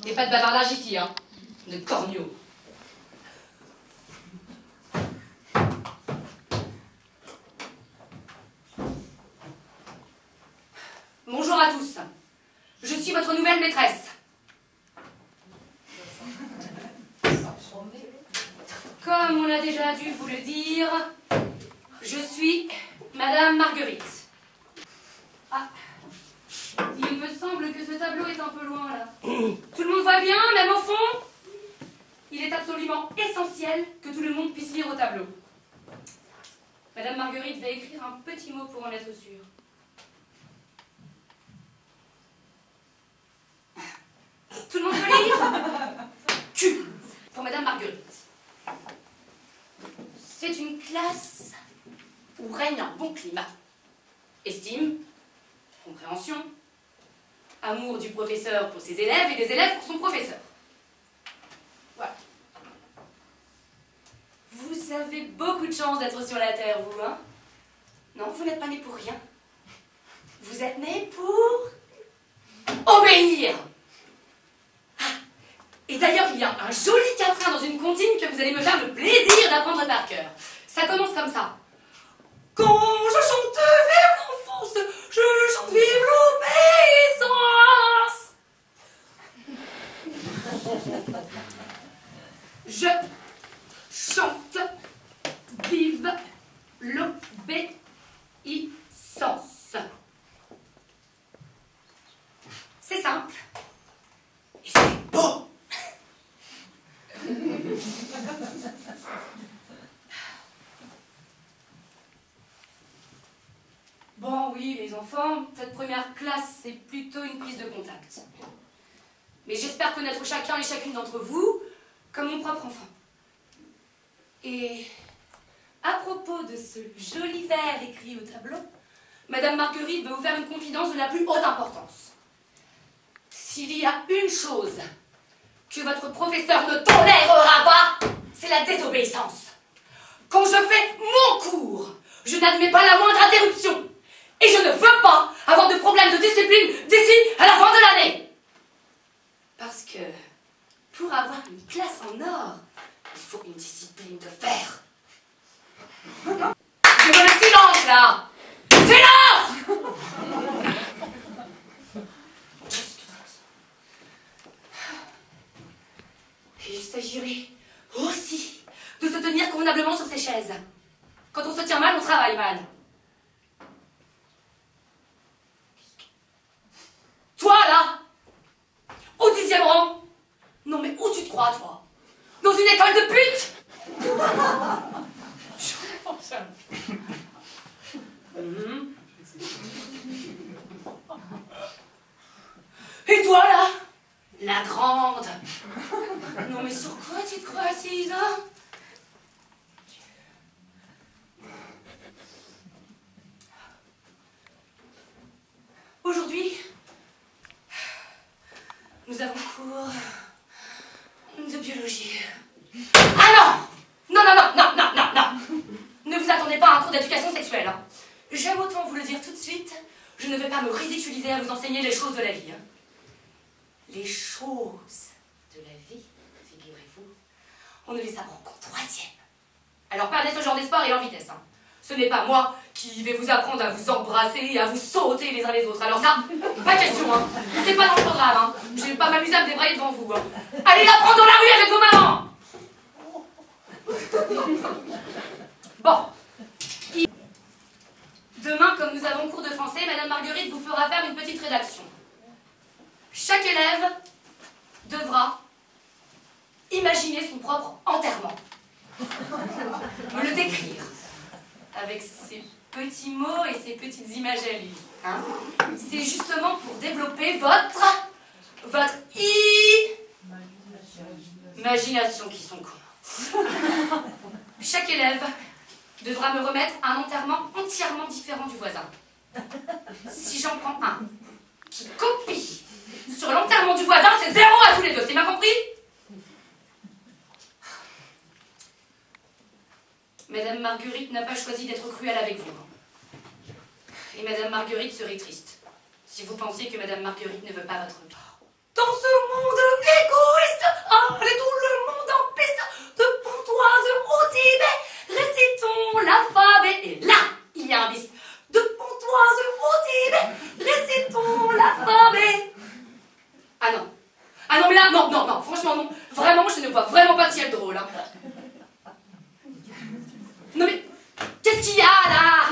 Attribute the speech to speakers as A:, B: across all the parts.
A: Et pas de bavardage ici, hein. De corneaux. Bonjour à tous. Je suis votre nouvelle maîtresse. Comme on a déjà dû vous le dire, je suis Madame Marguerite. Ah, il me semble que ce tableau est un peu loin, là. Tout le monde voit bien, même au fond? Il est absolument essentiel que tout le monde puisse lire au tableau. Madame Marguerite va écrire un petit mot pour en être sûre. Tout le monde peut lire? Q pour Madame Marguerite. C'est une classe où règne un bon climat. Estime, compréhension, amour du professeur pour ses élèves et des élèves pour son professeur. Voilà. Vous avez beaucoup de chance d'être sur la Terre, vous, hein? Non, vous n'êtes pas né pour rien. Vous êtes né pour obéir. Ah, et d'ailleurs, il y a un joli quatrain dans une comptine que vous allez me faire le plaisir d'apprendre par cœur. Ça commence comme ça. Quand je chante vive l'enfance, je chante vive l'obéissance. Je chante vive l'obéissance. C'est simple. Et c'est beau. Bon, oui, les enfants, cette première classe, c'est plutôt une prise de contact. Mais j'espère connaître chacun et chacune d'entre vous comme mon propre enfant. Et à propos de ce joli vers écrit au tableau, Madame Marguerite veut vous faire une confidence de la plus haute importance. S'il y a une chose que votre professeur ne tolérera pas, c'est la désobéissance. Quand je fais mon cours, je n'admets pas la moindre interruption. Et je ne veux pas avoir de problème de discipline d'ici à la fin de l'année. Parce que pour avoir une classe en or, il faut une discipline de fer. Je veux le silence, là! Silence! Il s'agirait aussi de se tenir convenablement sur ses chaises. Quand on se tient mal, on travaille mal. Toi, là, au 10e rang. Non, mais où tu te crois, toi? Dans une école de pute? Et toi, là, la grande. Non, mais sur quoi tu te crois assise, hein? Aujourd'hui, nous avons cours de biologie. Ah non! Non, non, non, non, non, non, non! Ne vous attendez pas à un cours d'éducation sexuelle. Hein. J'aime autant vous le dire tout de suite, je ne vais pas me ridiculiser à vous enseigner les choses de la vie. Hein. Les choses de la vie, figurez-vous, on ne les apprend qu'en 3e. Alors perdez ce genre d'espoir et en vitesse. Hein. Ce n'est pas moi qui vais vous apprendre à vous embrasser et à vous sauter les uns les autres. Alors ça, pas question, hein. C'est pas dans le programme, hein. Je vais pas m'amuser à me débrayer devant vous. Hein. Allez l'apprendre dans la rue avec vos mamans. Bon. Demain, comme nous avons cours de français, Madame Marguerite vous fera faire une petite rédaction. Chaque élève devra imaginer son propre enterrement. Me le décrire. Avec ses petits mots et ses petites images à lui. Hein? C'est justement pour développer votre imagination qui sont cons. Chaque élève devra me remettre un enterrement entièrement différent du voisin. Si j'en prends un qui copie sur l'enterrement du voisin, c'est 0 à tous les deux. C'est bien compris? Madame Marguerite n'a pas choisi d'être cruelle avec vous. Et Madame Marguerite serait triste si vous pensiez que Madame Marguerite ne veut pas votre part. Dans ce monde mais là, non, non, non, franchement, non. Vraiment, je ne vois vraiment pas si elle est drôle. Hein. Non mais, qu'est-ce qu'il y a là?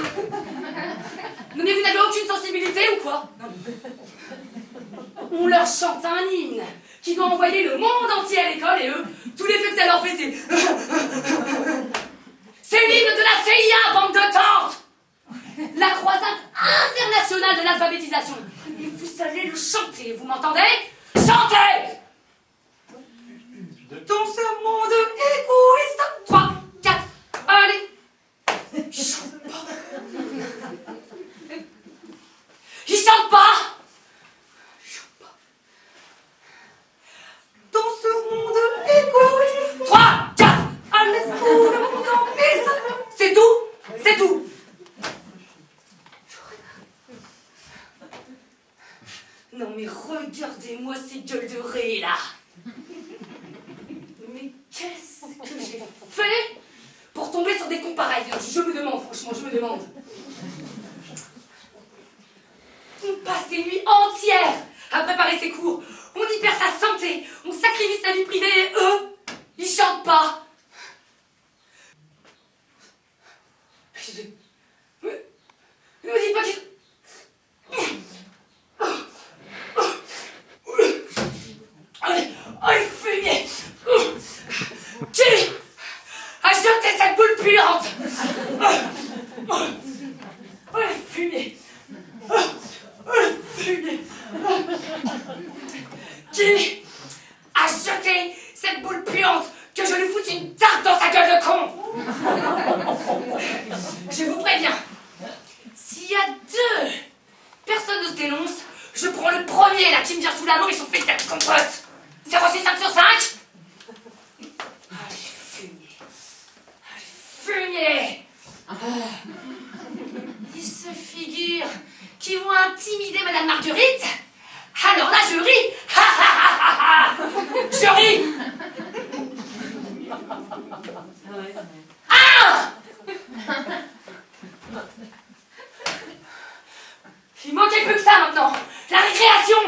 A: Non mais vous n'avez aucune sensibilité ou quoi? On leur chante un hymne qui doit envoyer le monde entier à l'école et eux, tous les faits que ça leur fait, c'est... C'est l'hymne de la CIA, bande de tantes! La croisade internationale de l'alphabétisation. Et vous allez le chanter, vous m'entendez? Chantez! Dans ce monde égoïste. 3, 4, allez. Chante pas. Il chante pas. Chante pas. Dans ce monde égoïste. 3, 4, allez, tout le monde en piste. C'est tout. C'est tout. Non mais regardez-moi ces gueules de ré là. Mais qu'est-ce que j'ai fait pour tomber sur des cons pareils? Je me demande, franchement, je me demande. On passe des nuits entières à préparer ses cours. On y perd sa santé, on sacrifie sa vie privée et eux, ils chantent pas. Ne me dites pas qu'ils... Oh, il fumait! Qui a jeté cette boule puante? Oh, il fumait! Oh, il fumait! Qui a jeté cette boule puante que je lui foute une tarte dans sa gueule de con? Je vous préviens, s'il y a 2 personnes de ce dénonce, je prends le premier là qui me vient sous la main et je fais cette compote. 06 5 sur 5. Allez, fumier. Allez, fumier. Il se figure qu'ils vont intimider Madame Marguerite. Alors là, je ris. Ha ha ha ha ha. Je ris. Ah! Il manquait plus que ça maintenant. La récréation.